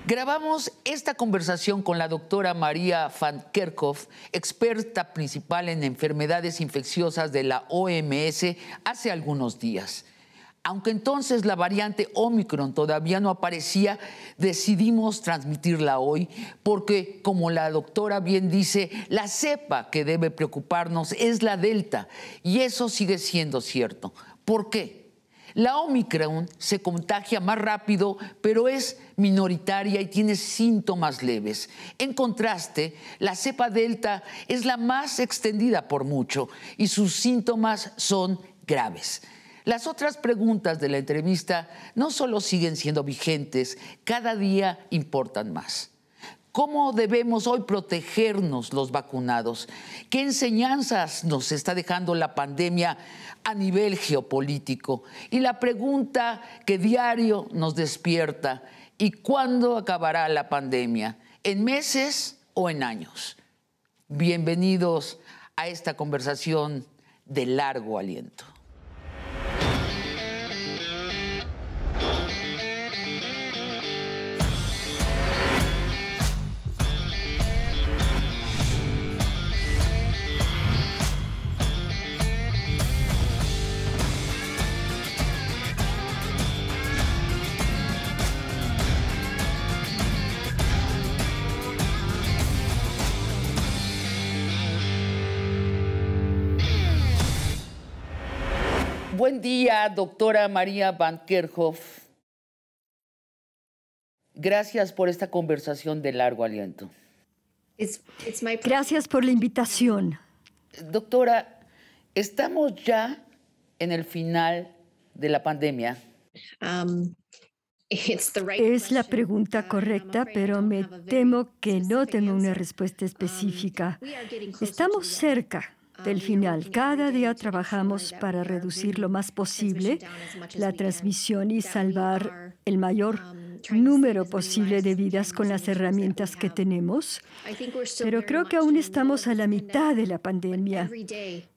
Grabamos esta conversación con la doctora María van Kerkhove, experta principal en enfermedades infecciosas de la OMS, hace algunos días. Aunque entonces la variante Omicron todavía no aparecía, decidimos transmitirla hoy porque, como la doctora bien dice, la cepa que debe preocuparnos es la Delta, y eso sigue siendo cierto. ¿Por qué? La Omicron se contagia más rápido, pero es minoritaria y tiene síntomas leves. En contraste, la cepa Delta es la más extendida por mucho y sus síntomas son graves. Las otras preguntas de la entrevista no solo siguen siendo vigentes, cada día importan más. ¿Cómo debemos hoy protegernos los vacunados? ¿Qué enseñanzas nos está dejando la pandemia a nivel geopolítico? Y la pregunta que diario nos despierta: ¿y cuándo acabará la pandemia? ¿En meses o en años? Bienvenidos a esta conversación de largo aliento. Buen día, doctora María van Kerkhove. Gracias por esta conversación de largo aliento. Gracias por la invitación. Doctora, ¿estamos ya en el final de la pandemia? Es la pregunta correcta, pero me temo que no tengo una respuesta específica. Estamos cerca del final. Cada día trabajamos para reducir lo más posible la transmisión y salvar el mayor número posible de vidas con las herramientas que tenemos. Pero creo que aún estamos a la mitad de la pandemia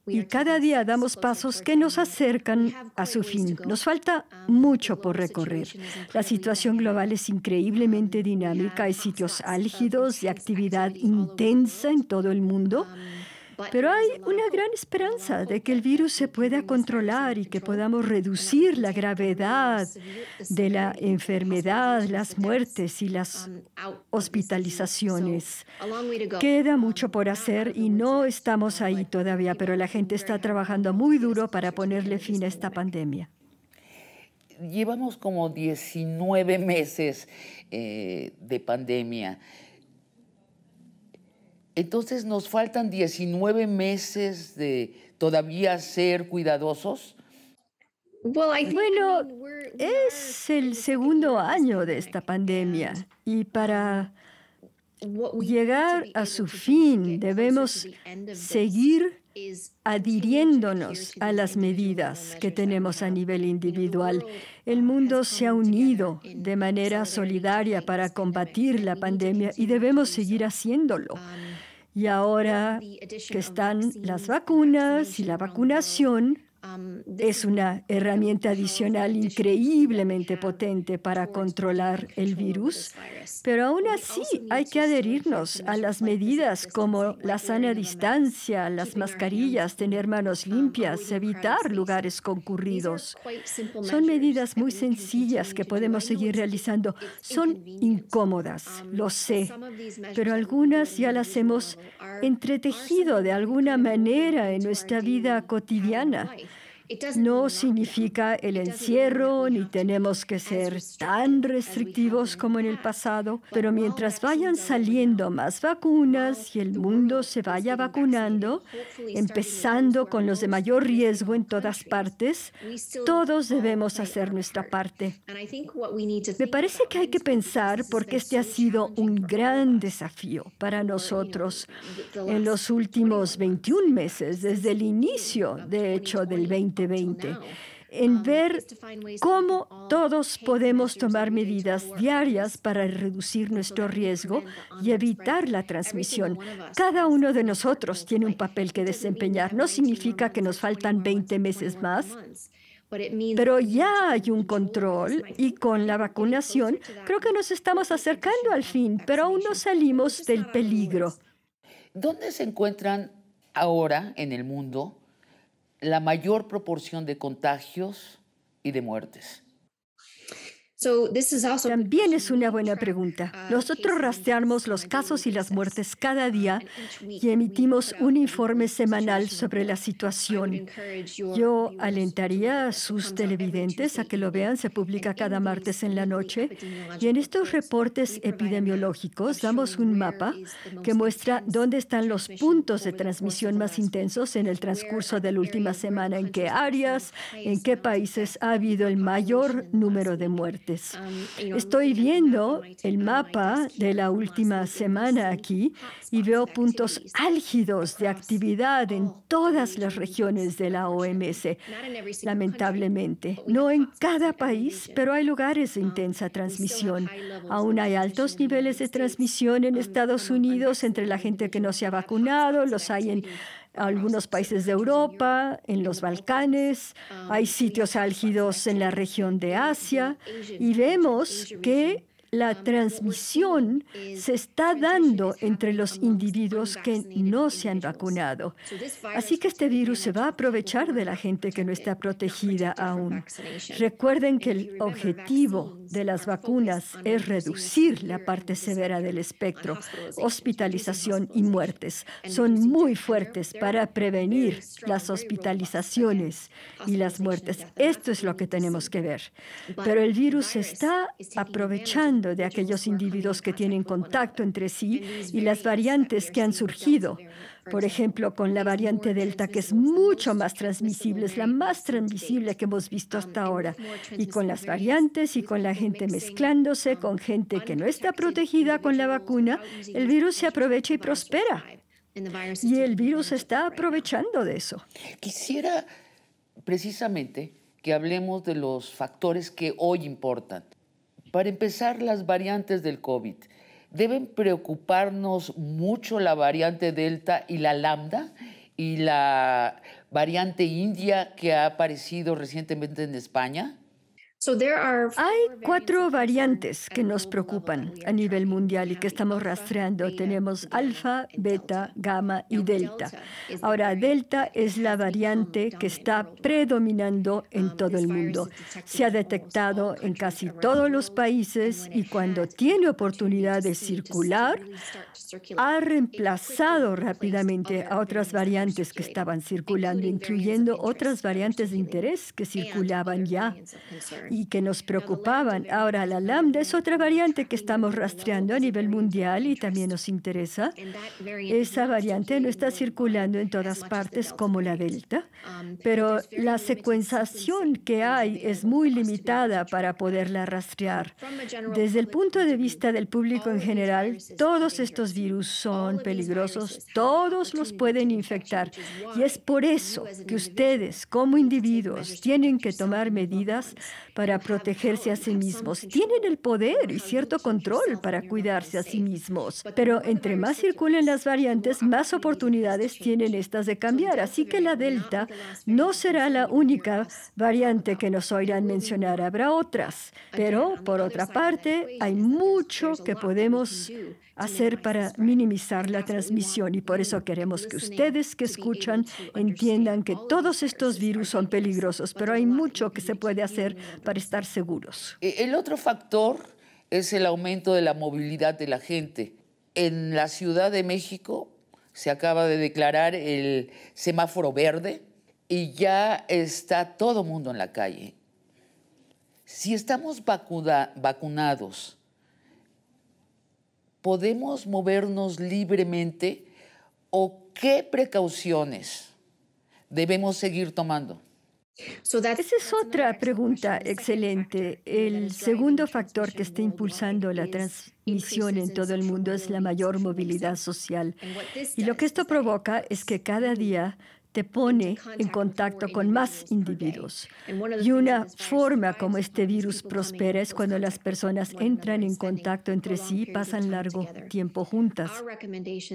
y cada día damos pasos que nos acercan a su fin. Nos falta mucho por recorrer. La situación global es increíblemente dinámica. Hay sitios álgidos de actividad intensa en todo el mundo. Pero hay una gran esperanza de que el virus se pueda controlar y que podamos reducir la gravedad de la enfermedad, las muertes y las hospitalizaciones. Queda mucho por hacer y no estamos ahí todavía, pero la gente está trabajando muy duro para ponerle fin a esta pandemia. Llevamos como 19 meses de pandemia. Entonces, ¿nos faltan 19 meses de todavía ser cuidadosos? Bueno, es el segundo año de esta pandemia y para llegar a su fin debemos seguir adhiriéndonos a las medidas que tenemos a nivel individual. El mundo se ha unido de manera solidaria para combatir la pandemia y debemos seguir haciéndolo. Y ahora que están las vacunas y la vacunación, es una herramienta adicional increíblemente potente para controlar el virus, pero aún así hay que adherirnos a las medidas como la sana distancia, las mascarillas, tener manos limpias, evitar lugares concurridos. Son medidas muy sencillas que podemos seguir realizando. Son incómodas, lo sé, pero algunas ya las hemos entretejido de alguna manera en nuestra vida cotidiana. No significa el encierro, ni tenemos que ser tan restrictivos como en el pasado, pero mientras vayan saliendo más vacunas y el mundo se vaya vacunando, empezando con los de mayor riesgo en todas partes, todos debemos hacer nuestra parte. Me parece que hay que pensar, porque este ha sido un gran desafío para nosotros en los últimos 21 meses, desde el inicio, de hecho, del 2020, en ver cómo todos podemos tomar medidas diarias para reducir nuestro riesgo y evitar la transmisión. Cada uno de nosotros tiene un papel que desempeñar. No significa que nos faltan 20 meses más, Pero ya hay un control y con la vacunación creo que nos estamos acercando al fin, pero aún no salimos del peligro. ¿Dónde se encuentran ahora en el mundo la mayor proporción de contagios y de muertes? También es una buena pregunta. Nosotros rastreamos los casos y las muertes cada día y emitimos un informe semanal sobre la situación. Yo alentaría a sus televidentes a que lo vean. Se publica cada martes en la noche. Y en estos reportes epidemiológicos damos un mapa que muestra dónde están los puntos de transmisión más intensos en el transcurso de la última semana, en qué áreas, en qué países ha habido el mayor número de muertes. Estoy viendo el mapa de la última semana aquí y veo puntos álgidos de actividad en todas las regiones de la OMS. Lamentablemente, no en cada país, pero hay lugares de intensa transmisión. Aún hay altos niveles de transmisión en Estados Unidos entre la gente que no se ha vacunado, los hay en algunos países de Europa, en los Balcanes, hay sitios álgidos en la región de Asia y vemos que la transmisión se está dando entre los individuos que no se han vacunado. Así que este virus se va a aprovechar de la gente que no está protegida aún. Recuerden que el objetivo de las vacunas es reducir la parte severa del espectro, hospitalización y muertes. Son muy fuertes para prevenir las hospitalizaciones y las muertes. Esto es lo que tenemos que ver. Pero el virus se está aprovechando de aquellos individuos que tienen contacto entre sí y las variantes que han surgido. Por ejemplo, con la variante Delta, que es mucho más transmisible, es la más transmisible que hemos visto hasta ahora. Y con las variantes y con la gente mezclándose, con gente que no está protegida con la vacuna, el virus se aprovecha y prospera. Y el virus está aprovechando de eso. Quisiera precisamente que hablemos de los factores que hoy importan. Para empezar, las variantes del COVID. ¿Deben preocuparnos mucho la variante Delta y la Lambda y la variante India que ha aparecido recientemente en España? Hay 4 variantes que nos preocupan a nivel mundial y que estamos rastreando. Tenemos alfa, beta, gamma y delta. Ahora, delta es la variante que está predominando en todo el mundo. Se ha detectado en casi todos los países y cuando tiene oportunidad de circular, ha reemplazado rápidamente a otras variantes que estaban circulando, incluyendo otras variantes de interés que circulaban ya y que nos preocupaban. Ahora, la lambda es otra variante que estamos rastreando a nivel mundial y también nos interesa. Esa variante no está circulando en todas partes como la delta, pero la secuenciación que hay es muy limitada para poderla rastrear. Desde el punto de vista del público en general, todos estos virus son peligrosos, todos los pueden infectar. Y es por eso que ustedes, como individuos, tienen que tomar medidas para protegerse a sí mismos. Tienen el poder y cierto control para cuidarse a sí mismos. Pero entre más circulen las variantes, más oportunidades tienen estas de cambiar. Así que la delta no será la única variante que nos oirán mencionar. Habrá otras. Pero, por otra parte, hay mucho que podemos hacer para minimizar la transmisión y por eso queremos que ustedes que escuchan entiendan que todos estos virus son peligrosos, pero hay mucho que se puede hacer para estar seguros. El otro factor es el aumento de la movilidad de la gente. En la Ciudad de México se acaba de declarar el semáforo verde y ya está todo el mundo en la calle. Si estamos vacunados, ¿podemos movernos libremente o qué precauciones debemos seguir tomando? Esa es otra pregunta excelente. El segundo factor que está impulsando la transmisión en todo el mundo es la mayor movilidad social. Y lo que esto provoca es que cada día te pone en contacto con más individuos. Y una forma como este virus prospera es cuando las personas entran en contacto entre sí y pasan largo tiempo juntas.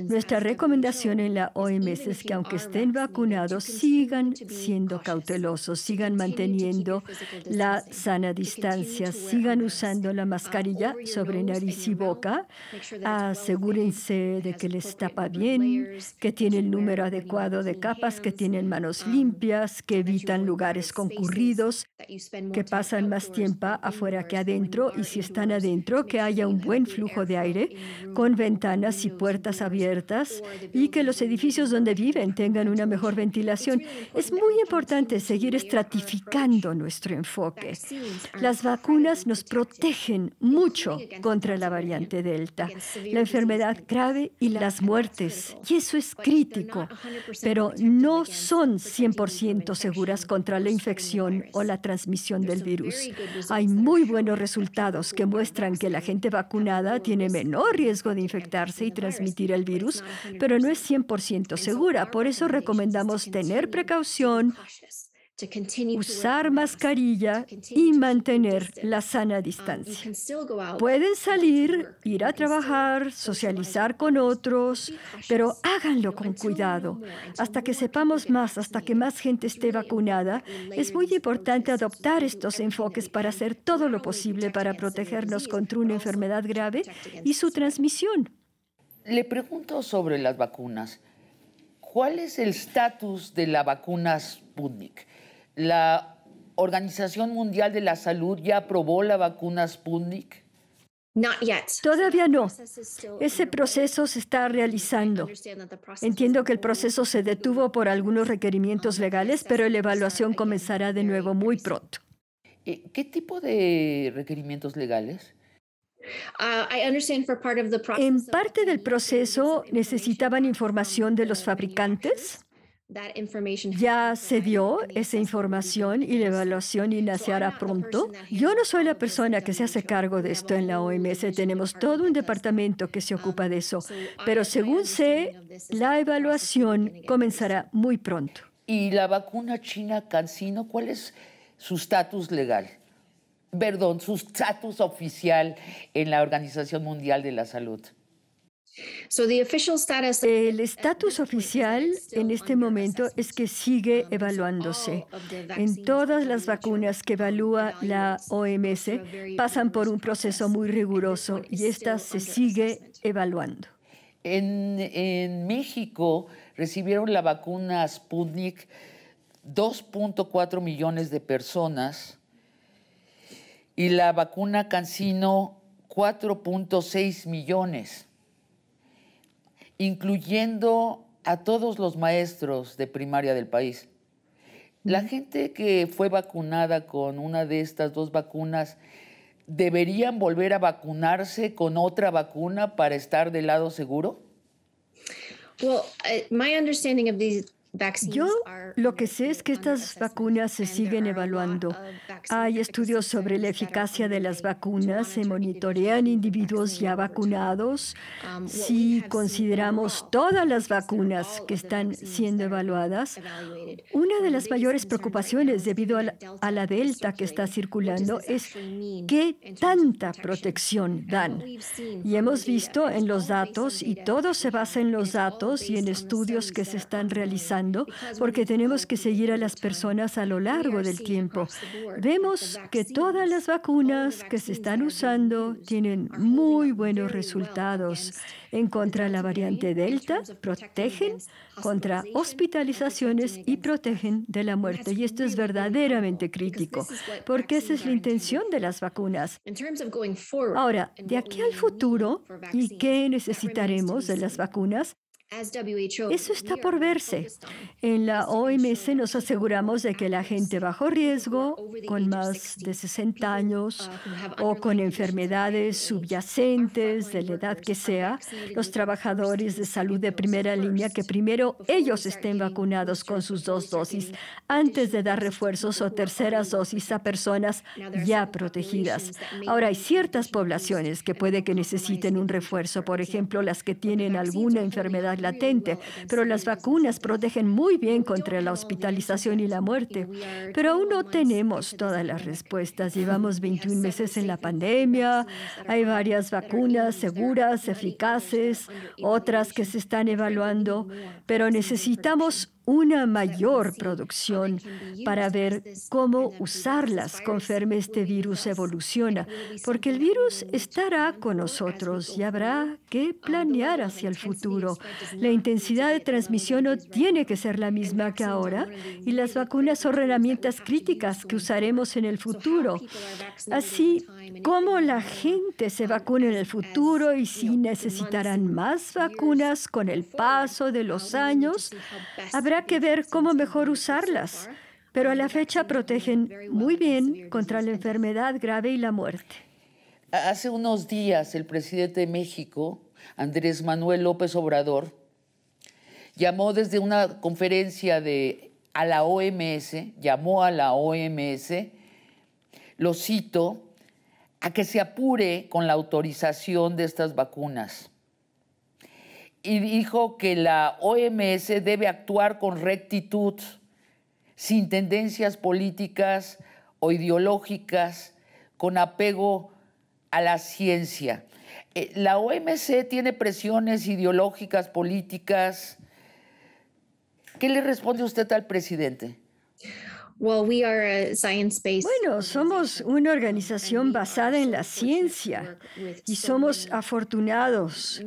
Nuestra recomendación en la OMS es que aunque estén vacunados, sigan siendo cautelosos, sigan manteniendo la sana distancia, sigan usando la mascarilla sobre nariz y boca, asegúrense de que les tapa bien, que tiene el número adecuado de capas, que tienen manos limpias, que evitan lugares concurridos, que pasan más tiempo afuera que adentro y si están adentro, que haya un buen flujo de aire con ventanas y puertas abiertas y que los edificios donde viven tengan una mejor ventilación. Es muy importante seguir estratificando nuestro enfoque. Las vacunas nos protegen mucho contra la variante Delta, la enfermedad grave y las muertes, y eso es crítico, pero no son 100% seguras contra la infección o la transmisión del virus. Hay muy buenos resultados que muestran que la gente vacunada tiene menor riesgo de infectarse y transmitir el virus, pero no es 100% segura. Por eso recomendamos tener precaución, usar mascarilla y mantener la sana distancia. Pueden salir, ir a trabajar, socializar con otros, pero háganlo con cuidado. Hasta que sepamos más, hasta que más gente esté vacunada, es muy importante adoptar estos enfoques para hacer todo lo posible para protegernos contra una enfermedad grave y su transmisión. Le pregunto sobre las vacunas. ¿Cuál es el estatus de la vacuna Sputnik? ¿La Organización Mundial de la Salud ya aprobó la vacuna Sputnik? Todavía no. Ese proceso se está realizando. Entiendo que el proceso se detuvo por algunos requerimientos legales, pero la evaluación comenzará de nuevo muy pronto. ¿Qué tipo de requerimientos legales? En parte del proceso necesitaban información de los fabricantes. Ya se dio esa información y la evaluación iniciará pronto. Yo no soy la persona que se hace cargo de esto en la OMS. Tenemos todo un departamento que se ocupa de eso. Pero según sé, la evaluación comenzará muy pronto. ¿Y la vacuna china CanSino, cuál es su estatus legal? Perdón, su estatus oficial en la Organización Mundial de la Salud. El estatus oficial en este momento es que sigue evaluándose. En todas las vacunas que evalúa la OMS pasan por un proceso muy riguroso y esta se sigue evaluando. En México recibieron la vacuna Sputnik 2.4 millones de personas y la vacuna CanSino 4.6 millones. Incluyendo a todos los maestros de primaria del país. La gente que fue vacunada con una de estas dos vacunas, ¿deberían volver a vacunarse con otra vacuna para estar del lado seguro? Yo lo que sé es que estas vacunas se siguen evaluando. Hay estudios sobre la eficacia de las vacunas, se monitorean individuos ya vacunados. Si consideramos todas las vacunas que están siendo evaluadas, una de las mayores preocupaciones debido a la Delta que está circulando es qué tanta protección dan. Y hemos visto en los datos, y todo se basa en los datos y en estudios que se están realizando, porque tenemos que seguir a las personas a lo largo del tiempo. Vemos que todas las vacunas que se están usando tienen muy buenos resultados. En contra de la variante Delta, protegen contra hospitalizaciones y protegen de la muerte. Y esto es verdaderamente crítico, porque esa es la intención de las vacunas. Ahora, de aquí al futuro, ¿y qué necesitaremos de las vacunas? Eso está por verse. En la OMS nos aseguramos de que la gente bajo riesgo, con más de 60 años o con enfermedades subyacentes de la edad que sea, los trabajadores de salud de primera línea, que primero ellos estén vacunados con sus 2 dosis antes de dar refuerzos o terceras dosis a personas ya protegidas. Ahora, hay ciertas poblaciones que puede que necesiten un refuerzo, por ejemplo, las que tienen alguna enfermedad cáncer latente, pero las vacunas protegen muy bien contra la hospitalización y la muerte. Pero aún no tenemos todas las respuestas. Llevamos 21 meses en la pandemia, hay varias vacunas seguras, eficaces, otras que se están evaluando, pero necesitamos una mayor producción para ver cómo usarlas conforme este virus evoluciona, porque el virus estará con nosotros y habrá que planear hacia el futuro. La intensidad de transmisión no tiene que ser la misma que ahora y las vacunas son herramientas críticas que usaremos en el futuro. Así como la gente se vacuna en el futuro y si necesitarán más vacunas con el paso de los años, habrá que ver cómo mejor usarlas, pero a la fecha protegen muy bien contra la enfermedad grave y la muerte. Hace unos días el presidente de México, Andrés Manuel López Obrador, llamó desde una conferencia a la OMS, llamó a la OMS, lo cito, a que se apure con la autorización de estas vacunas. Y dijo que la OMS debe actuar con rectitud, sin tendencias políticas o ideológicas, con apego a la ciencia. La OMS tiene presiones ideológicas, políticas. ¿Qué le responde usted al presidente? Bueno, somos una organización basada en la ciencia y somos afortunados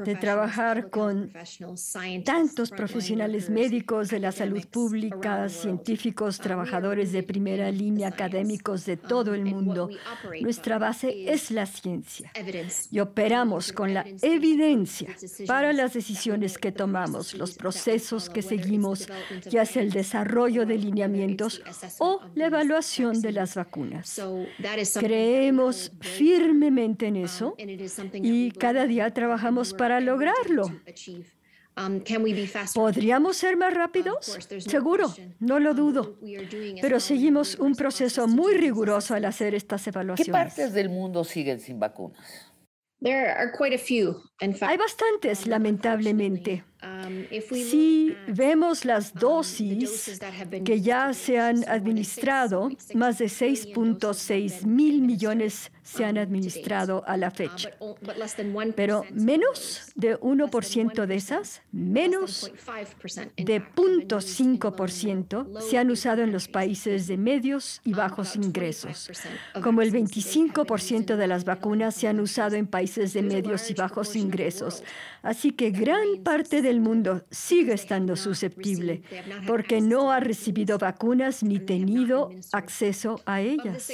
de trabajar con tantos profesionales médicos de la salud pública, científicos, trabajadores de primera línea, académicos de todo el mundo. Nuestra base es la ciencia y operamos con la evidencia para las decisiones que tomamos, los procesos que seguimos, ya sea el desarrollo de lineamientos o la evaluación de las vacunas. Creemos firmemente en eso y cada día trabajamos para lograrlo. ¿Podríamos ser más rápidos? Seguro, no lo dudo. Pero seguimos un proceso muy riguroso al hacer estas evaluaciones. ¿Qué partes del mundo siguen sin vacunas? Hay bastantes, lamentablemente. Si vemos las dosis que ya se han administrado, más de 6.6 mil millones se han administrado a la fecha. Pero menos de 1% de esas, menos de 0.5% se han usado en los países de medios y bajos ingresos. Como el 25% de las vacunas se han usado en países de medios y bajos ingresos. Así que gran parte del mundo sigue estando susceptible porque no ha recibido vacunas ni tenido acceso a ellas.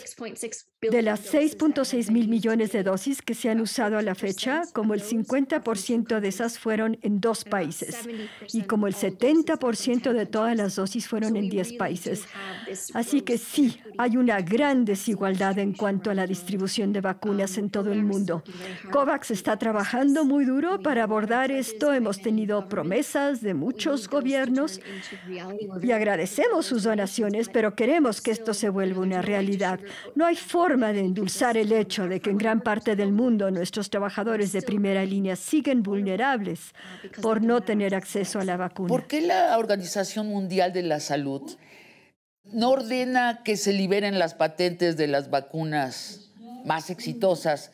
De las 6.6 mil millones de dosis que se han usado a la fecha, como el 50% de esas fueron en 2 países y como el 70% de todas las dosis fueron en 10 países. Así que sí, hay una gran desigualdad en cuanto a la distribución de vacunas en todo el mundo. COVAX está trabajando muy duro para abordar esto. Hemos tenido promesas de muchos gobiernos y agradecemos sus donaciones, pero queremos que esto se vuelva una realidad. No hay forma de endulzar el hecho de que en gran parte del mundo nuestros trabajadores de primera línea siguen vulnerables por no tener acceso a la vacuna. ¿Por qué la Organización Mundial de la Salud no ordena que se liberen las patentes de las vacunas más exitosas?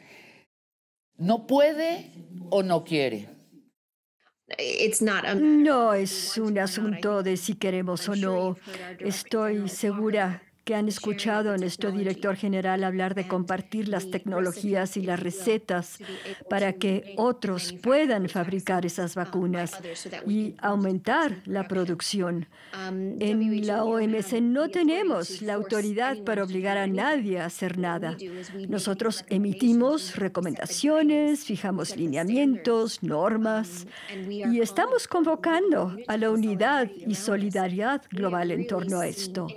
¿No puede o no quiere? No es un asunto de si queremos o no. Estoy segura que han escuchado a nuestro director general hablar de compartir las tecnologías y las recetas para que otros puedan fabricar esas vacunas y aumentar la producción. En la OMS no tenemos la autoridad para obligar a nadie a hacer nada. Nosotros emitimos recomendaciones, fijamos lineamientos, normas y estamos convocando a la unidad y solidaridad global en torno a esto.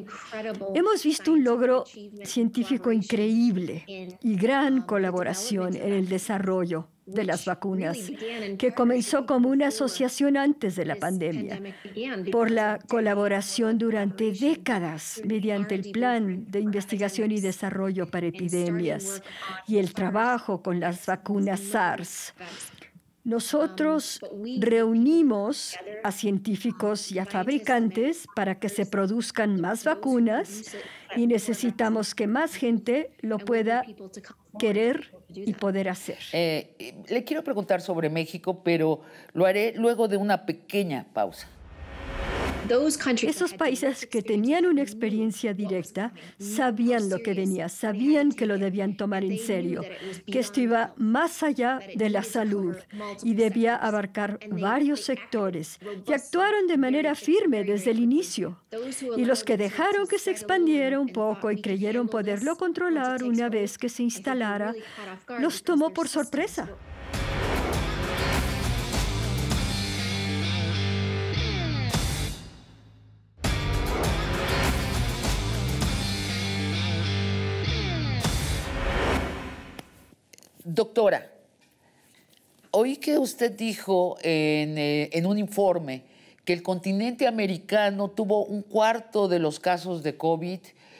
Hemos visto un logro científico increíble y gran colaboración en el desarrollo de las vacunas, que comenzó como una asociación antes de la pandemia, por la colaboración durante décadas mediante el Plan de Investigación y Desarrollo para Epidemias y el trabajo con las vacunas SARS. Nosotros reunimos a científicos y a fabricantes para que se produzcan más vacunas y necesitamos que más gente lo pueda querer y poder hacer. Le quiero preguntar sobre México, pero lo haré luego de una pequeña pausa. Esos países que tenían una experiencia directa sabían lo que venía, sabían que lo debían tomar en serio, que esto iba más allá de la salud y debía abarcar varios sectores y actuaron de manera firme desde el inicio. Y los que dejaron que se expandiera un poco y creyeron poderlo controlar una vez que se instalara, los tomó por sorpresa. Doctora, oí que usted dijo en un informe que el continente americano tuvo un cuarto de los casos de COVID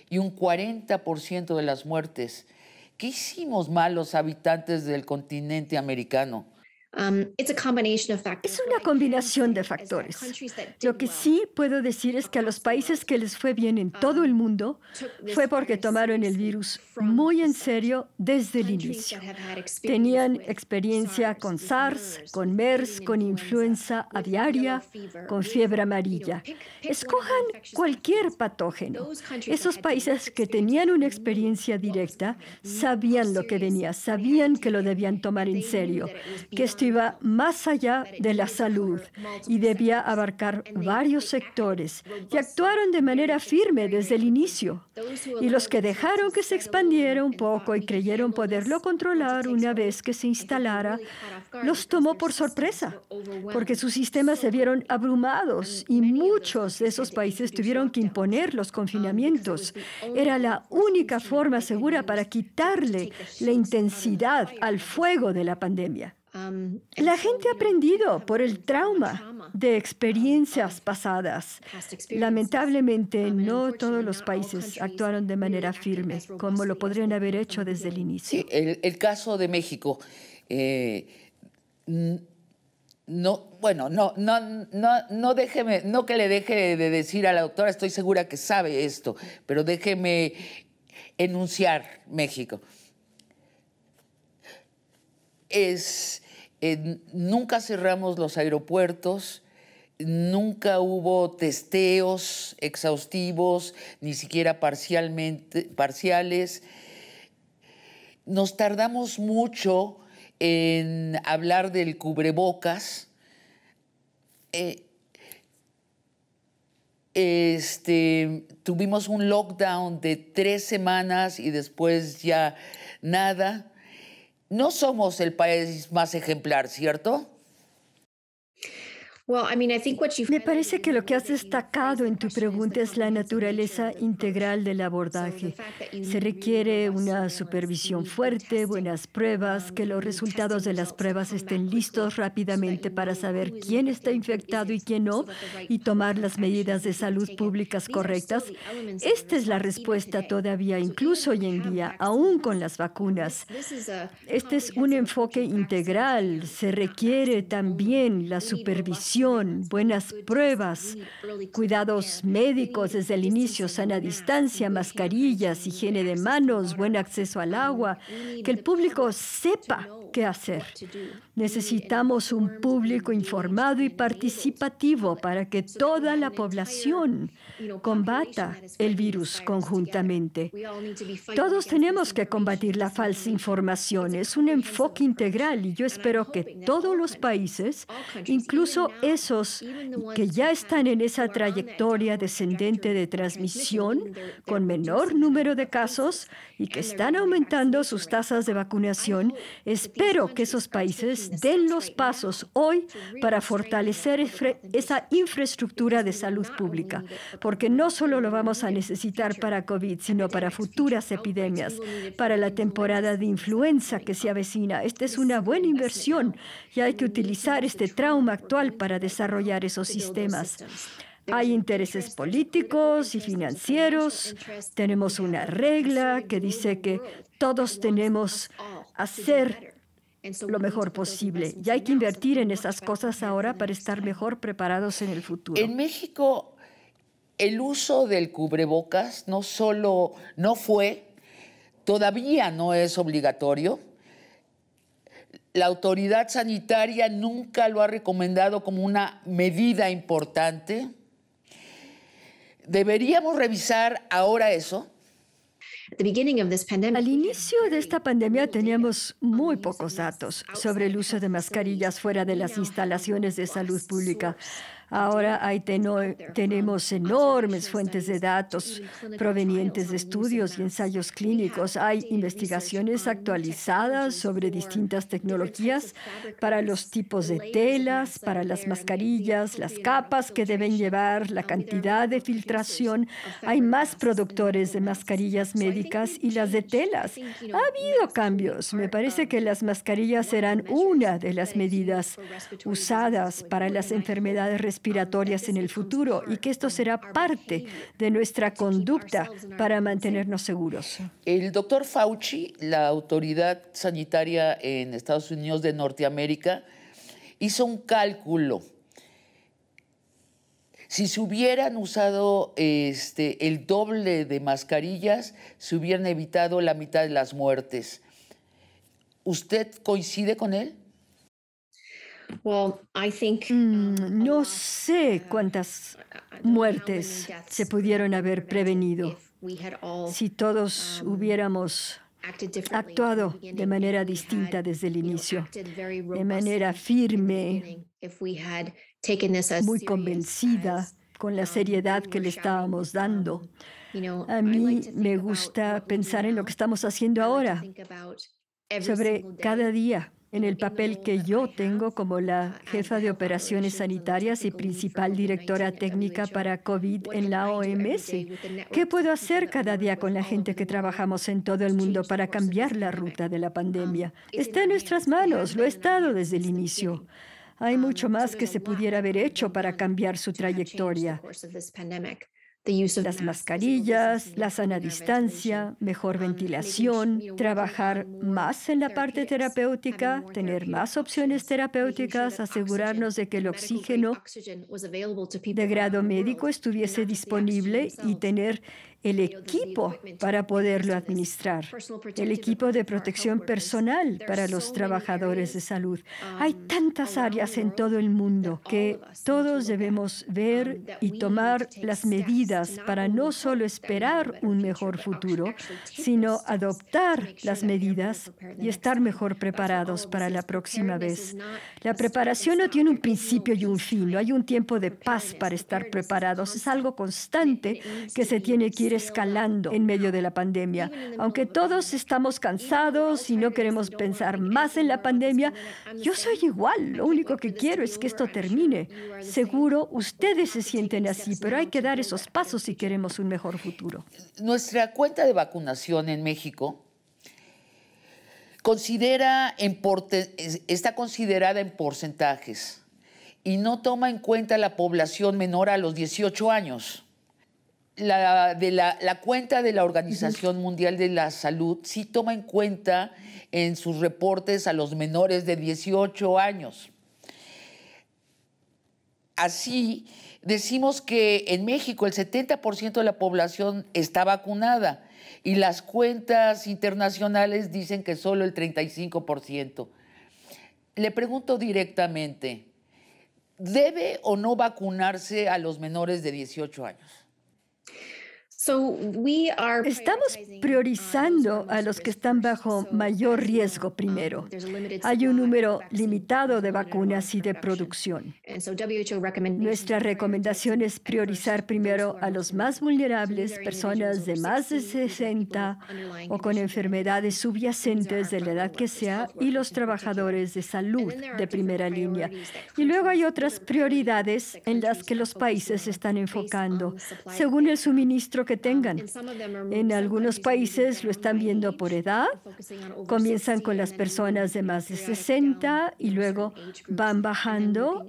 y un 40% de las muertes. ¿Qué hicimos mal los habitantes del continente americano? Es una combinación de factores. Lo que sí puedo decir es que a los países que les fue bien en todo el mundo fue porque tomaron el virus muy en serio desde el inicio. Tenían experiencia con SARS, con MERS, con influenza aviaria, con fiebre amarilla. Escojan cualquier patógeno. Esos países que tenían una experiencia directa sabían lo que venía, sabían que lo debían tomar en serio, que esto iba más allá de la salud y debía abarcar varios sectores y actuaron de manera firme desde el inicio. Y los que dejaron que se expandiera un poco y creyeron poderlo controlar una vez que se instalara, los tomó por sorpresa, porque sus sistemas se vieron abrumados y muchos de esos países tuvieron que imponer los confinamientos. Era la única forma segura para quitarle la intensidad al fuego de la pandemia. La gente ha aprendido por el trauma de experiencias pasadas. Lamentablemente, no todos los países actuaron de manera firme, como lo podrían haber hecho desde el inicio. Sí, el caso de México, no que le deje de decir a la doctora, estoy segura que sabe esto, pero déjeme enunciar México. Nunca cerramos los aeropuertos, nunca hubo testeos exhaustivos, ni siquiera parciales. Nos tardamos mucho en hablar del cubrebocas. Tuvimos un lockdown de 3 semanas y después ya nada. No somos el país más ejemplar, ¿cierto? Me parece que lo que has destacado en tu pregunta es la naturaleza integral del abordaje. Se requiere una supervisión fuerte, buenas pruebas, que los resultados de las pruebas estén listos rápidamente para saber quién está infectado y quién no, y tomar las medidas de salud públicas correctas. Esta es la respuesta todavía, incluso hoy en día, aún con las vacunas. Este es un enfoque integral. Se requiere también la supervisión, buenas pruebas, cuidados médicos desde el inicio, sana distancia, mascarillas, higiene de manos, buen acceso al agua, que el público sepa qué hacer. Necesitamos un público informado y participativo para que toda la población combata el virus conjuntamente. Todos tenemos que combatir la falsa información. Es un enfoque integral y yo espero que todos los países, incluso esos que ya están en esa trayectoria descendente de transmisión con menor número de casos y que están aumentando sus tasas de vacunación, espero que esos países den los pasos hoy para fortalecer esa infraestructura de salud pública, porque no solo lo vamos a necesitar para COVID, sino para futuras epidemias, para la temporada de influenza que se avecina. Esta es una buena inversión y hay que utilizar este trauma actual para desarrollar esos sistemas. Hay intereses políticos y financieros. Tenemos una regla que dice que todos tenemos hacer lo mejor posible. Y hay que invertir en esas cosas ahora para estar mejor preparados en el futuro. En México, el uso del cubrebocas todavía no es obligatorio. La autoridad sanitaria nunca lo ha recomendado como una medida importante. ¿Deberíamos revisar ahora eso? Al inicio de esta pandemia teníamos muy pocos datos sobre el uso de mascarillas fuera de las instalaciones de salud pública. Ahora tenemos enormes fuentes de datos provenientes de estudios y ensayos clínicos. Hay investigaciones actualizadas sobre distintas tecnologías para los tipos de telas, para las mascarillas, las capas que deben llevar, la cantidad de filtración. Hay más productores de mascarillas médicas y las de telas. Ha habido cambios. Me parece que las mascarillas serán una de las medidas usadas para las enfermedades respiratorias en el futuro y que esto será parte de nuestra conducta para mantenernos seguros. El doctor Fauci, la autoridad sanitaria en Estados Unidos de Norteamérica, hizo un cálculo. Si se hubieran usado el doble de mascarillas, se hubieran evitado la mitad de las muertes. ¿Usted coincide con él? No sé cuántas muertes se pudieron haber prevenido si todos hubiéramos actuado de manera distinta desde el inicio, de manera firme, muy convencida, con la seriedad que le estábamos dando. A mí me gusta pensar en lo que estamos haciendo ahora, sobre cada día, en el papel que yo tengo como la jefa de operaciones sanitarias y principal directora técnica para COVID en la OMS. ¿Qué puedo hacer cada día con la gente que trabajamos en todo el mundo para cambiar la ruta de la pandemia? Está en nuestras manos, lo ha estado desde el inicio. Hay mucho más que se pudiera haber hecho para cambiar su trayectoria. Las mascarillas, la sana distancia, mejor ventilación, trabajar más en la parte terapéutica, tener más opciones terapéuticas, asegurarnos de que el oxígeno de grado médico estuviese disponible y tener el equipo para poderlo administrar, el equipo de protección personal para los trabajadores de salud. Hay tantas áreas en todo el mundo que todos debemos ver y tomar las medidas para no solo esperar un mejor futuro, sino adoptar las medidas y estar mejor preparados para la próxima vez. La preparación no tiene un principio y un fin, no hay un tiempo de paz para estar preparados. Es algo constante que se tiene que ir escalando en medio de la pandemia. Aunque todos estamos cansados y no queremos pensar más en la pandemia, yo soy igual. Lo único que quiero es que esto termine. Seguro ustedes se sienten así, pero hay que dar esos pasos si queremos un mejor futuro. Nuestra cuenta de vacunación en México está considerada en porcentajes y no toma en cuenta la población menor a los 18 años. La cuenta de la Organización Mundial de la Salud sí toma en cuenta en sus reportes a los menores de 18 años. Así, decimos que en México el 70% de la población está vacunada y las cuentas internacionales dicen que solo el 35%. Le pregunto directamente, ¿debe o no vacunarse a los menores de 18 años? Estamos priorizando a los que están bajo mayor riesgo primero. Hay un número limitado de vacunas y de producción. Nuestra recomendación es priorizar primero a los más vulnerables, personas de más de 60 o con enfermedades subyacentes de la edad que sea, y los trabajadores de salud de primera línea. Y luego hay otras prioridades en las que los países están enfocando, según el suministro que que tengan. En algunos países lo están viendo por edad. Comienzan con las personas de más de 60 y luego van bajando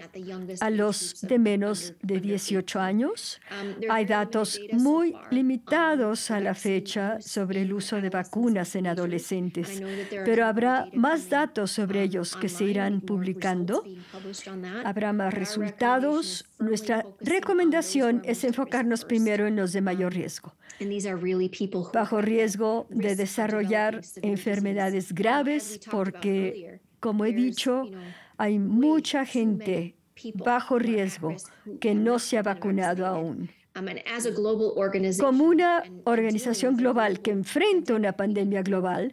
a los de menos de 18 años. Hay datos muy limitados a la fecha sobre el uso de vacunas en adolescentes, pero habrá más datos sobre ellos que se irán publicando. Habrá más resultados. Nuestra recomendación es enfocarnos primero en los de mayor riesgo, bajo riesgo de desarrollar enfermedades graves, porque, como he dicho, hay mucha gente bajo riesgo que no se ha vacunado aún. Como una organización global que enfrenta una pandemia global,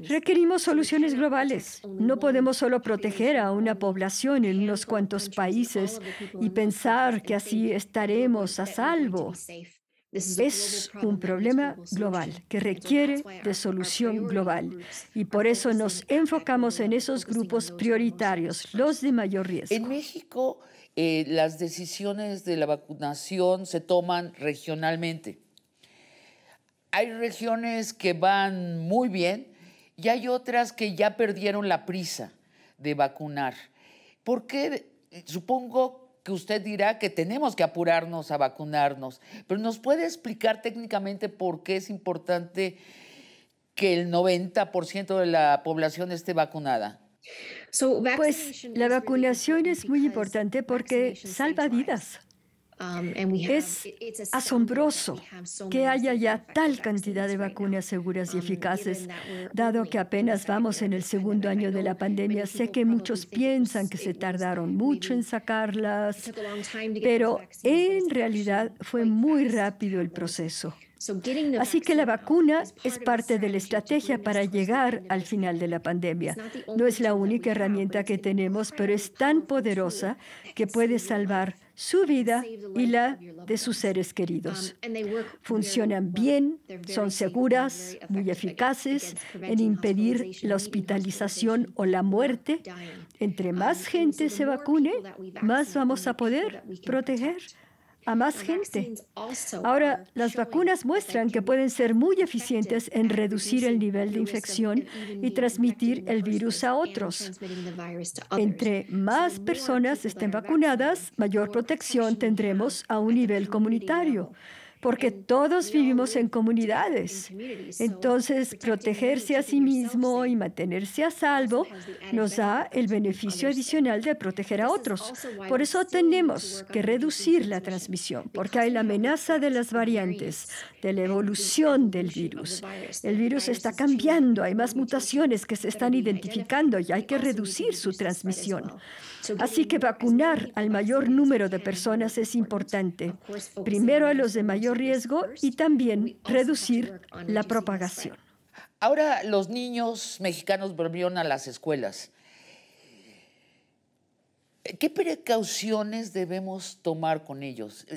requerimos soluciones globales. No podemos solo proteger a una población en unos cuantos países y pensar que así estaremos a salvo. Es un problema global que requiere de solución global y por eso nos enfocamos en esos grupos prioritarios, los de mayor riesgo. En México, las decisiones de la vacunación se toman regionalmente. Hay regiones que van muy bien y hay otras que ya perdieron la prisa de vacunar. ¿Por qué? Supongo que usted dirá que tenemos que apurarnos a vacunarnos, pero ¿nos puede explicar técnicamente por qué es importante que el 90% de la población esté vacunada? Pues la vacunación es muy importante porque salva vidas. Es asombroso que haya ya tal cantidad de vacunas seguras y eficaces, dado que apenas vamos en el segundo año de la pandemia. Sé que muchos piensan que se tardaron mucho en sacarlas, pero en realidad fue muy rápido el proceso. Así que la vacuna es parte de la estrategia para llegar al final de la pandemia. No es la única herramienta que tenemos, pero es tan poderosa que puede salvar su vida y la de sus seres queridos. Funcionan bien, son seguras, muy eficaces en impedir la hospitalización o la muerte. Entre más gente se vacune, más vamos a poder proteger a más gente. Ahora, las vacunas muestran que pueden ser muy eficientes en reducir el nivel de infección y transmitir el virus a otros. Entre más personas estén vacunadas, mayor protección tendremos a un nivel comunitario, porque todos vivimos en comunidades. Entonces, protegerse a sí mismo y mantenerse a salvo nos da el beneficio adicional de proteger a otros. Por eso tenemos que reducir la transmisión, porque hay la amenaza de las variantes, de la evolución del virus. El virus está cambiando, hay más mutaciones que se están identificando y hay que reducir su transmisión. Así que vacunar al mayor número de personas es importante. Primero a los de mayor riesgo y también reducir la propagación. Ahora los niños mexicanos volvieron a las escuelas. ¿Qué precauciones debemos tomar con ellos?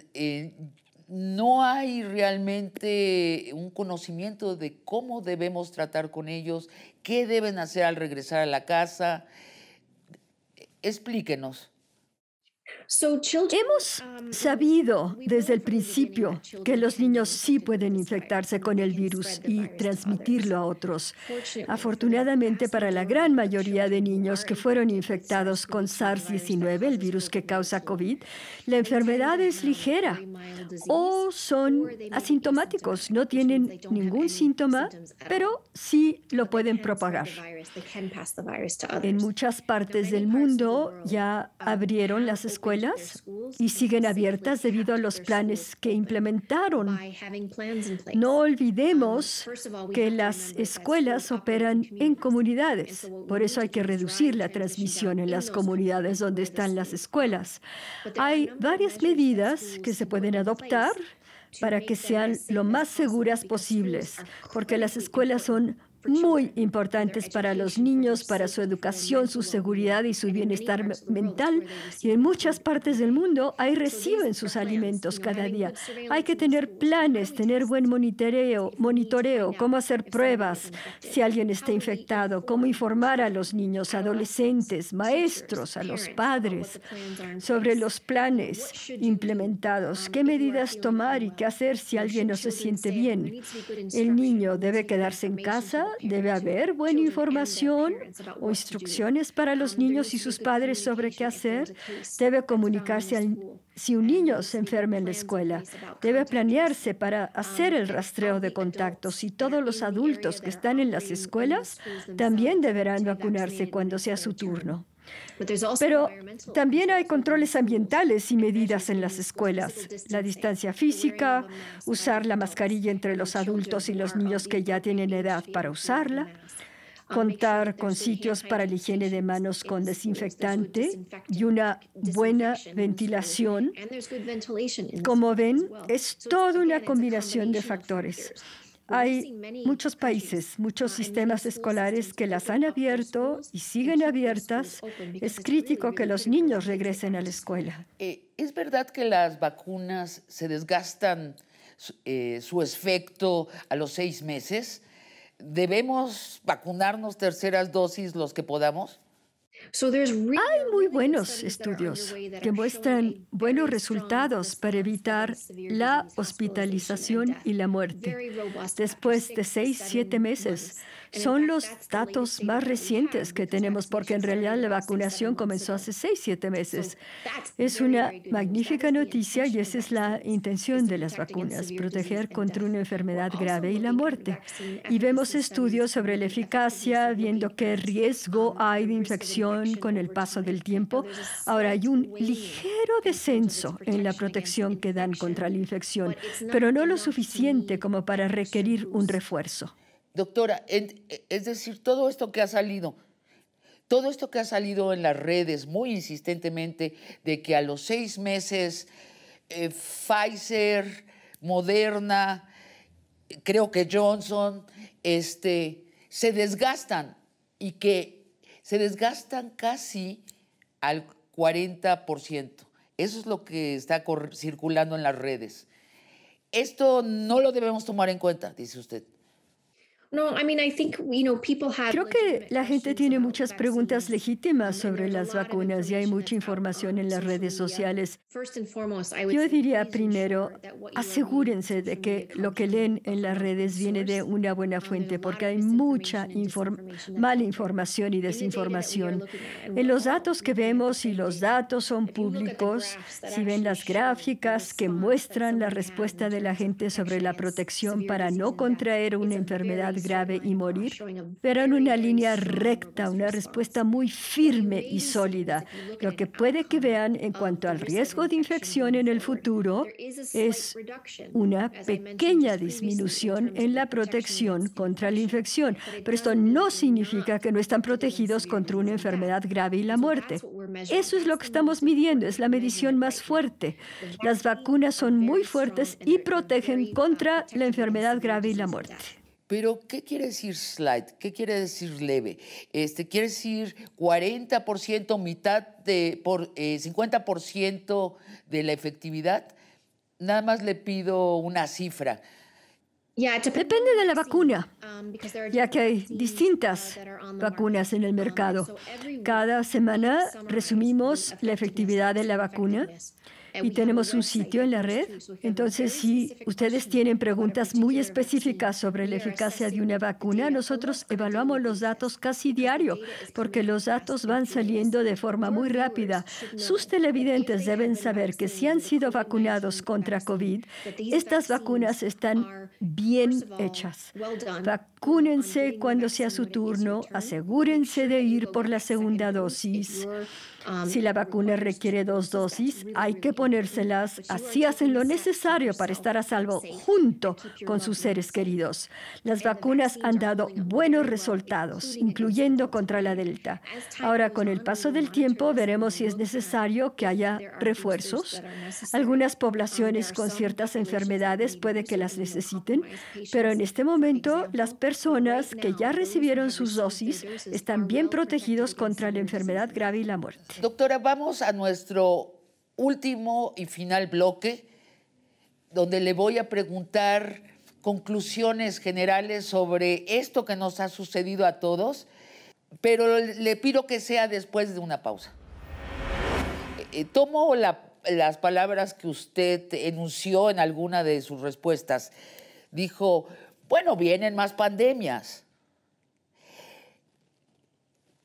No hay realmente un conocimiento de cómo debemos tratar con ellos, qué deben hacer al regresar a la casa. Explíquenos. Hemos sabido desde el principio que los niños sí pueden infectarse con el virus y transmitirlo a otros. Afortunadamente, para la gran mayoría de niños que fueron infectados con SARS-19, el virus que causa COVID, la enfermedad es ligera o son asintomáticos, no tienen ningún síntoma, pero sí lo pueden propagar. En muchas partes del mundo ya abrieron las escuelas y siguen abiertas debido a los planes que implementaron. No olvidemos que las escuelas operan en comunidades. Por eso hay que reducir la transmisión en las comunidades donde están las escuelas. Hay varias medidas que se pueden adoptar para que sean lo más seguras posibles, porque las escuelas son muy importantes para los niños, para su educación, su seguridad y su bienestar mental. Y en muchas partes del mundo ahí reciben sus alimentos cada día. Hay que tener planes, tener buen monitoreo, cómo hacer pruebas si alguien está infectado, cómo informar a los niños, adolescentes, maestros, a los padres sobre los planes implementados, qué medidas tomar y qué hacer si alguien no se siente bien. El niño debe quedarse en casa. Debe haber buena información o instrucciones para los niños y sus padres sobre qué hacer. Debe comunicarse si un niño se enferma en la escuela. Debe planearse para hacer el rastreo de contactos y todos los adultos que están en las escuelas también deberán vacunarse cuando sea su turno. Pero también hay controles ambientales y medidas en las escuelas. La distancia física, usar la mascarilla entre los adultos y los niños que ya tienen edad para usarla, contar con sitios para la higiene de manos con desinfectante y una buena ventilación. Como ven, es toda una combinación de factores. Hay muchos países, muchos sistemas escolares que las han abierto y siguen abiertas. Es crítico que los niños regresen a la escuela. ¿Es verdad que las vacunas se desgastan su efecto a los 6 meses? ¿Debemos vacunarnos terceras dosis los que podamos? Hay muy buenos estudios que muestran buenos resultados para evitar la hospitalización y la muerte después de 6-7 meses. Son los datos más recientes que tenemos porque en realidad la vacunación comenzó hace 6-7 meses. Es una magnífica noticia y esa es la intención de las vacunas, proteger contra una enfermedad grave y la muerte. Y vemos estudios sobre la eficacia, viendo qué riesgo hay de infección con el paso del tiempo. Ahora hay un ligero descenso en la protección que dan contra la infección, pero no lo suficiente como para requerir un refuerzo. Doctora, es decir, todo esto que ha salido en las redes muy insistentemente de que a los 6 meses Pfizer, Moderna, creo que Johnson, se desgastan y que se desgastan casi al 40%. Eso es lo que está circulando en las redes. Esto no lo debemos tomar en cuenta, dice usted. Creo que la gente tiene muchas preguntas legítimas sobre las vacunas y hay mucha información en las redes sociales. Yo diría primero, asegúrense de que lo que leen en las redes viene de una buena fuente, porque hay mucha mala información y desinformación. En los datos que vemos, y los datos son públicos, si ven las gráficas que muestran la respuesta de la gente sobre la protección para no contraer una enfermedad grave y morir, verán una línea recta, una respuesta muy firme y sólida. Lo que puede que vean en cuanto al riesgo de infección en el futuro es una pequeña disminución en la protección contra la infección, pero esto no significa que no están protegidos contra una enfermedad grave y la muerte. Eso es lo que estamos midiendo, es la medición más fuerte. Las vacunas son muy fuertes y protegen contra la enfermedad grave y la muerte. Pero, ¿qué quiere decir slight? ¿Qué quiere decir leve? ¿Quiere decir 40%, 50% de la efectividad? Nada más le pido una cifra. Depende de la vacuna, ya que hay distintas vacunas en el mercado. Cada semana resumimos la efectividad de la vacuna y tenemos un sitio en la red. Entonces, si ustedes tienen preguntas muy específicas sobre la eficacia de una vacuna, nosotros evaluamos los datos casi diario, porque los datos van saliendo de forma muy rápida. Sus televidentes deben saber que si han sido vacunados contra COVID, estas vacunas están bien hechas. Vacúnense cuando sea su turno, asegúrense de ir por la segunda dosis. Si la vacuna requiere 2 dosis, hay que ponérselas. Así hacen lo necesario para estar a salvo junto con sus seres queridos. Las vacunas han dado buenos resultados, incluyendo contra la Delta. Ahora, con el paso del tiempo, veremos si es necesario que haya refuerzos. Algunas poblaciones con ciertas enfermedades puede que las necesiten, pero en este momento las personas personas que ya recibieron sus dosis están bien protegidos contra la enfermedad grave y la muerte. Doctora, vamos a nuestro último y final bloque, donde le voy a preguntar conclusiones generales sobre esto que nos ha sucedido a todos, pero le pido que sea después de una pausa. Tomo las palabras que usted enunció en alguna de sus respuestas. Dijo, bueno, vienen más pandemias.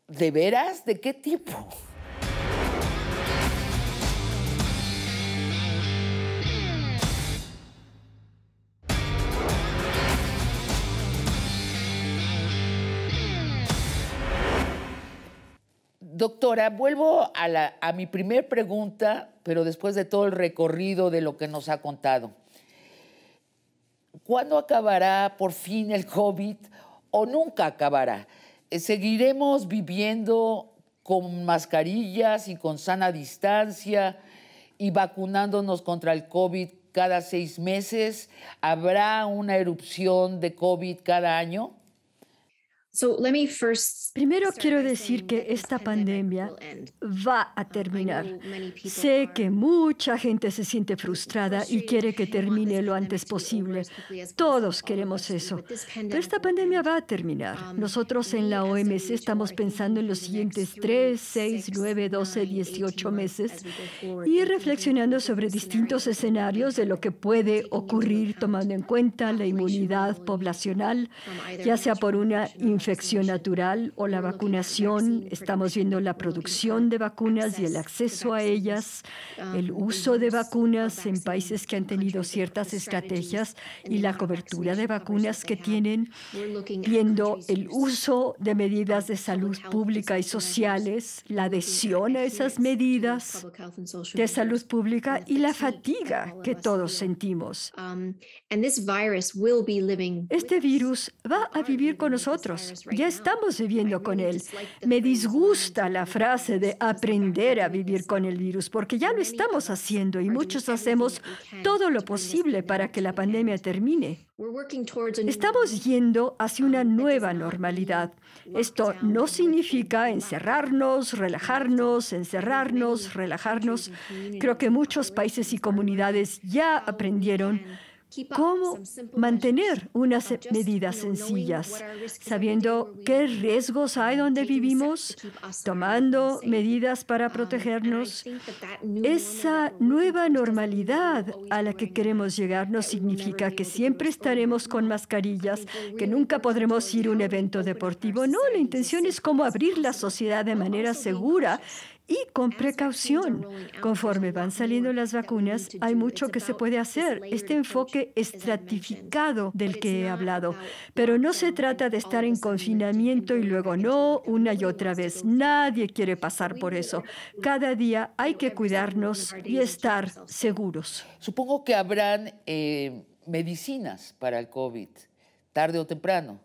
¿De veras? ¿De qué tipo? Doctora, vuelvo a mi primer pregunta, pero después de todo el recorrido de lo que nos ha contado. ¿Cuándo acabará por fin el COVID o nunca acabará? ¿Seguiremos viviendo con mascarillas y con sana distancia y vacunándonos contra el COVID cada 6 meses? ¿Habrá una erupción de COVID cada año? Primero quiero decir que esta pandemia va a terminar. Sé que mucha gente se siente frustrada y quiere que termine lo antes posible. Todos queremos eso. Pero esta pandemia va a terminar. Nosotros en la OMS estamos pensando en los siguientes 3, 6, 9, 12, 18 meses y reflexionando sobre distintos escenarios de lo que puede ocurrir tomando en cuenta la inmunidad poblacional, ya sea por una infección natural o la vacunación. Estamos viendo la producción de vacunas y el acceso a ellas, el uso de vacunas en países que han tenido ciertas estrategias y la cobertura de vacunas que tienen, viendo el uso de medidas de salud pública y sociales, la adhesión a esas medidas de salud pública y la fatiga que todos sentimos. Este virus va a vivir con nosotros. Ya estamos viviendo con él. Me disgusta la frase de aprender a vivir con el virus, porque ya lo estamos haciendo y muchos hacemos todo lo posible para que la pandemia termine. Estamos yendo hacia una nueva normalidad. Esto no significa encerrarnos, relajarnos, encerrarnos, relajarnos. Creo que muchos países y comunidades ya aprendieron cómo mantener unas medidas sencillas, sabiendo qué riesgos hay donde vivimos, tomando medidas para protegernos. Esa nueva normalidad a la que queremos llegar no significa que siempre estaremos con mascarillas, que nunca podremos ir a un evento deportivo. No, la intención es cómo abrir la sociedad de manera segura y con precaución. Conforme van saliendo las vacunas, hay mucho que se puede hacer. Este enfoque estratificado del que he hablado. Pero no se trata de estar en confinamiento y luego no, una y otra vez. Nadie quiere pasar por eso. Cada día hay que cuidarnos y estar seguros. Supongo que habrán medicinas para el COVID, tarde o temprano.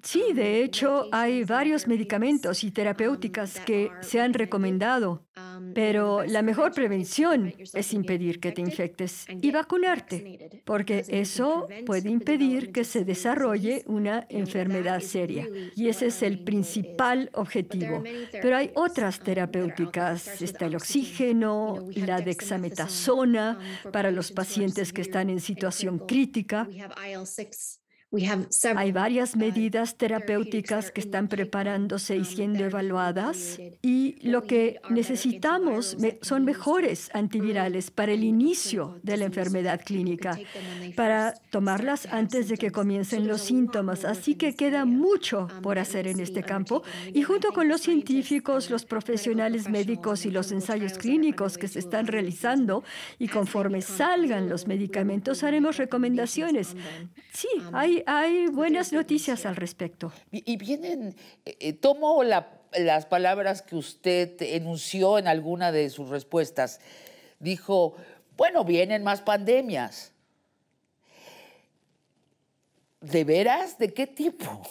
Sí, de hecho, hay varios medicamentos y terapéuticas que se han recomendado, pero la mejor prevención es impedir que te infectes y vacunarte, porque eso puede impedir que se desarrolle una enfermedad seria. Y ese es el principal objetivo. Pero hay otras terapéuticas, está el oxígeno, la dexametasona para los pacientes que están en situación crítica. Hay varias medidas terapéuticas que están preparándose y siendo evaluadas y lo que necesitamos son mejores antivirales para el inicio de la enfermedad clínica, para tomarlas antes de que comiencen los síntomas. Así que queda mucho por hacer en este campo y junto con los científicos, los profesionales médicos y los ensayos clínicos que se están realizando y conforme salgan los medicamentos haremos recomendaciones. Sí, hay buenas noticias al respecto. Y vienen, tomo las palabras que usted enunció en alguna de sus respuestas. Dijo, bueno, vienen más pandemias. ¿De veras? ¿De qué tipo?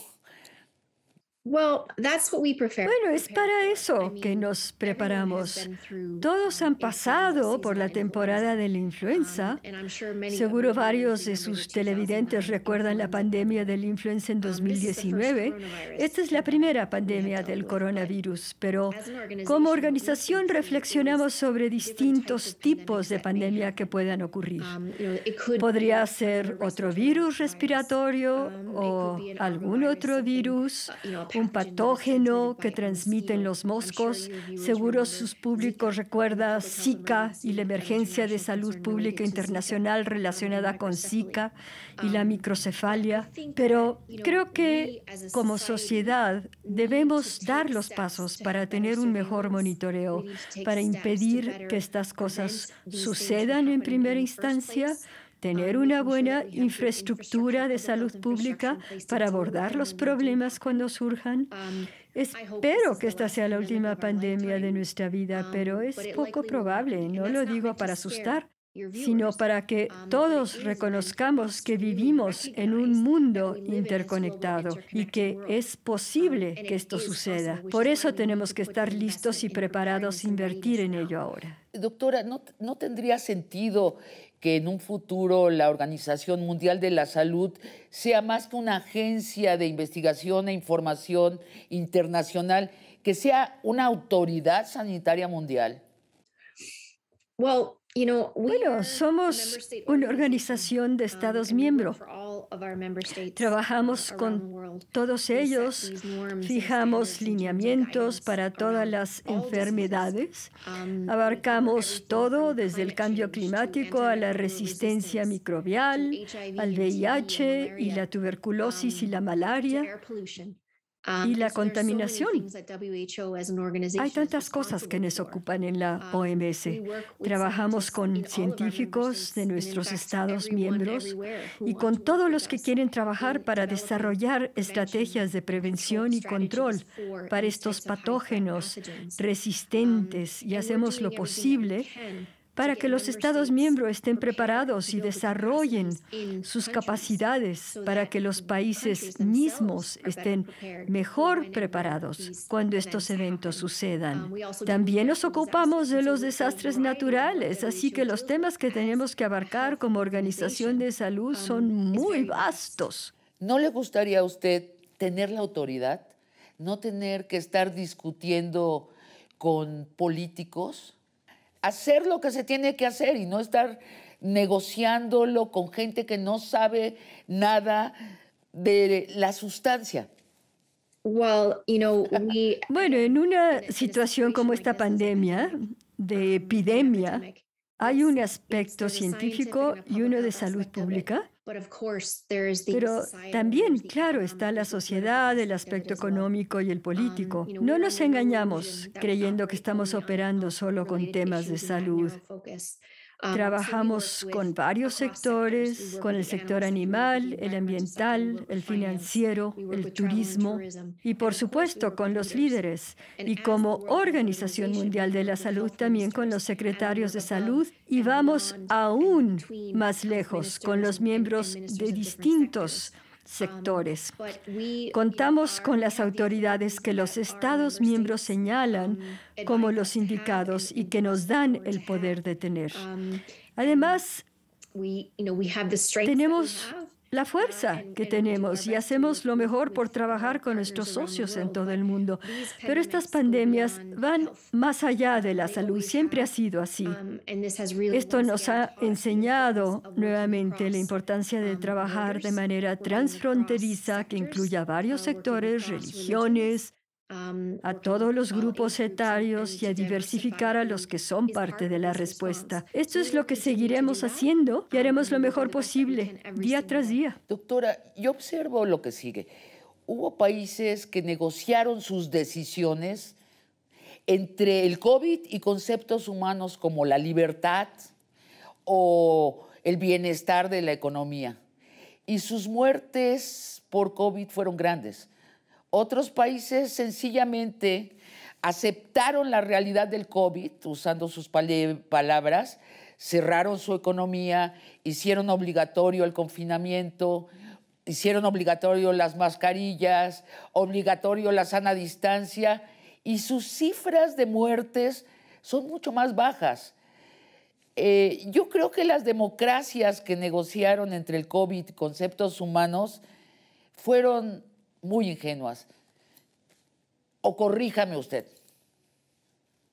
Bueno, es para eso que nos preparamos. Todos han pasado por la temporada de la influenza. Seguro varios de sus televidentes recuerdan la pandemia de la influenza en 2019. Esta es la primera pandemia del coronavirus, pero como organización reflexionamos sobre distintos tipos de pandemia que puedan ocurrir. Podría ser otro virus respiratorio o algún otro virus, un patógeno que transmiten los moscos. Seguro sus públicos recuerdan Zika y la emergencia de salud pública internacional relacionada con Zika y la microcefalia. Pero creo que como sociedad debemos dar los pasos para tener un mejor monitoreo, para impedir que estas cosas sucedan en primera instancia, tener una buena infraestructura de salud pública para abordar los problemas cuando surjan. Espero que esta sea la última pandemia de nuestra vida, pero es poco probable. No lo digo para asustar, sino para que todos reconozcamos que vivimos en un mundo interconectado y que es posible que esto suceda. Por eso tenemos que estar listos y preparados a invertir en ello ahora. Doctora, ¿no tendría sentido que en un futuro la Organización Mundial de la Salud sea más que una agencia de investigación e información internacional, que sea una autoridad sanitaria mundial? Bueno, somos una organización de Estados miembros. Trabajamos con todos ellos, fijamos lineamientos para todas las enfermedades, abarcamos todo desde el cambio climático a la resistencia microbial, al VIH y la tuberculosis y la malaria. Y la contaminación. Hay tantas cosas que nos ocupan en la OMS. Trabajamos con científicos de nuestros Estados miembros y con todos los que quieren trabajar para desarrollar estrategias de prevención y control para estos patógenos resistentes, y hacemos lo posible para que los Estados miembros estén preparados y desarrollen sus capacidades, para que los países mismos estén mejor preparados cuando estos eventos sucedan. También nos ocupamos de los desastres naturales, así que los temas que tenemos que abarcar como organización de salud son muy vastos. ¿No le gustaría a usted tener la autoridad, no tener que estar discutiendo con políticos? Hacer lo que se tiene que hacer y no estar negociándolo con gente que no sabe nada de la sustancia. Bueno, en una situación como esta pandemia, de epidemia, hay un aspecto científico y uno de salud pública. Pero también, claro, está la sociedad, el aspecto económico y el político. No nos engañamos creyendo que estamos operando solo con temas de salud. Trabajamos con varios sectores, con el sector animal, el ambiental, el financiero, el turismo y, por supuesto, con los líderes. Y como Organización Mundial de la Salud, también con los secretarios de salud. Y vamos aún más lejos con los miembros de distintos sectores. Contamos con las autoridades que los Estados miembros señalan como los indicados y que nos dan el poder de tener. Además, tenemos la fuerza que tenemos y hacemos lo mejor por trabajar con nuestros socios en todo el mundo. Pero estas pandemias van más allá de la salud, siempre ha sido así. Esto nos ha enseñado nuevamente la importancia de trabajar de manera transfronteriza que incluya varios sectores, religiones, a todos los grupos etarios y a diversificar a los que son parte de la respuesta. Esto es lo que seguiremos haciendo y haremos lo mejor posible, día tras día. Doctora, yo observo lo que sigue. Hubo países que negociaron sus decisiones entre el COVID y conceptos humanos como la libertad o el bienestar de la economía. Y sus muertes por COVID fueron grandes. Otros países sencillamente aceptaron la realidad del COVID, usando sus palabras, cerraron su economía, hicieron obligatorio el confinamiento hicieron obligatorio las mascarillas, obligatorio la sana distancia, y sus cifras de muertes son mucho más bajas. Yo creo que las democracias que negociaron entre el COVID y conceptos humanos fueron muy ingenuas. O corríjame usted.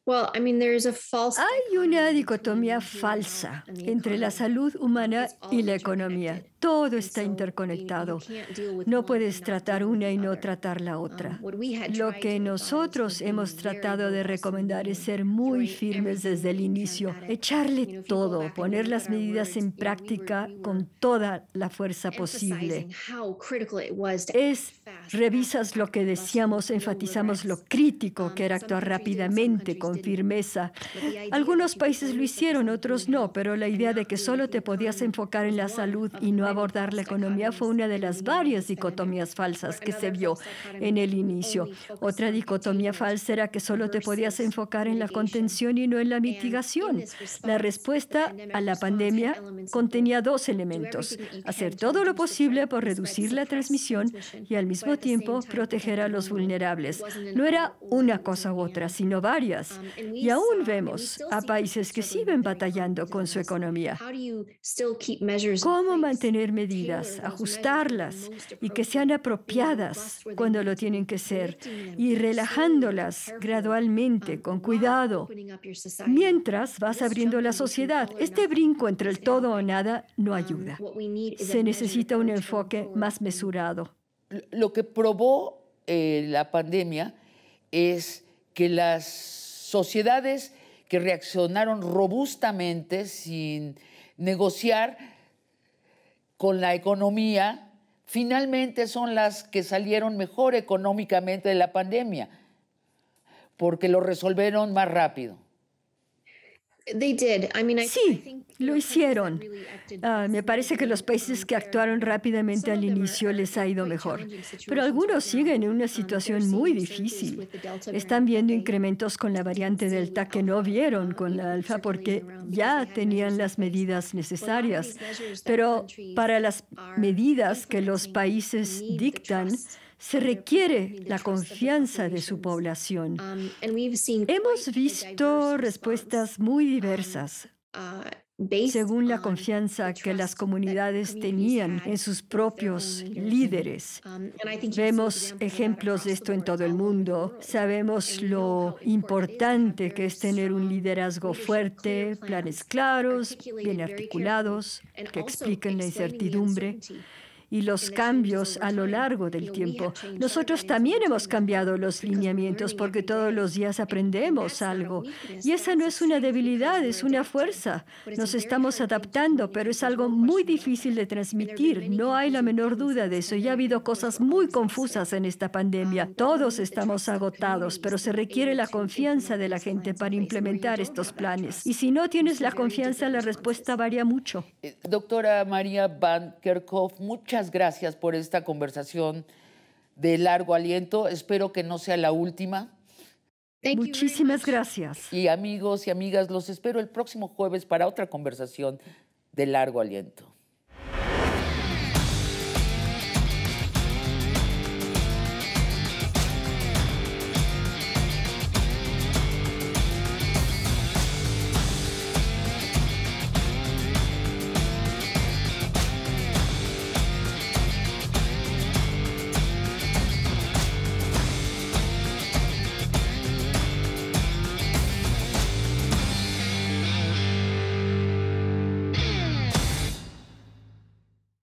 Hay una dicotomía falsa entre la salud humana y la economía. Todo está interconectado. No puedes tratar una y no tratar la otra. Lo que nosotros hemos tratado de recomendar es ser muy firmes desde el inicio, echarle todo, poner las medidas en práctica con toda la fuerza posible. Revisas lo que decíamos, enfatizamos lo crítico que era actuar rápidamente, con firmeza. Algunos países lo hicieron, otros no, pero la idea de que solo te podías enfocar en la salud y no abordar la economía fue una de las varias dicotomías falsas que se vio en el inicio. Otra dicotomía falsa era que solo te podías enfocar en la contención y no en la mitigación. La respuesta a la pandemia contenía dos elementos: hacer todo lo posible por reducir la transmisión y al mismo tiempo proteger a los vulnerables. No era una cosa u otra, sino varias. Y aún vemos a países que siguen batallando con su economía. ¿Cómo mantener medidas, ajustarlas y que sean apropiadas cuando lo tienen que ser, y relajándolas gradualmente, con cuidado, mientras vas abriendo la sociedad? Este brinco entre el todo o nada no ayuda. Se necesita un enfoque más mesurado. Lo que probó la pandemia es que las sociedades que reaccionaron robustamente, sin negociar con la economía, finalmente son las que salieron mejor económicamente de la pandemia, porque lo resolvieron más rápido. Sí, lo hicieron. Me parece que los países que actuaron rápidamente al inicio les ha ido mejor, pero algunos siguen en una situación muy difícil. Están viendo incrementos con la variante Delta que no vieron con la Alfa porque ya tenían las medidas necesarias. Pero para las medidas que los países dictan, se requiere la confianza de su población. Hemos visto respuestas muy diversas según la confianza que las comunidades tenían en sus propios líderes. Vemos ejemplos de esto en todo el mundo. Sabemos lo importante que es tener un liderazgo fuerte, planes claros, bien articulados, que expliquen la incertidumbre y los cambios a lo largo del tiempo. Nosotros también hemos cambiado los lineamientos porque todos los días aprendemos algo. Y esa no es una debilidad, es una fuerza. Nos estamos adaptando, pero es algo muy difícil de transmitir. No hay la menor duda de eso. Ya ha habido cosas muy confusas en esta pandemia. Todos estamos agotados, pero se requiere la confianza de la gente para implementar estos planes. Y si no tienes la confianza, la respuesta varía mucho. Doctora María Van Kerkhove, muchas gracias por esta conversación de largo aliento. Espero que no sea la última. Muchísimas gracias. Y amigos y amigas, los espero el próximo jueves para otra conversación de largo aliento.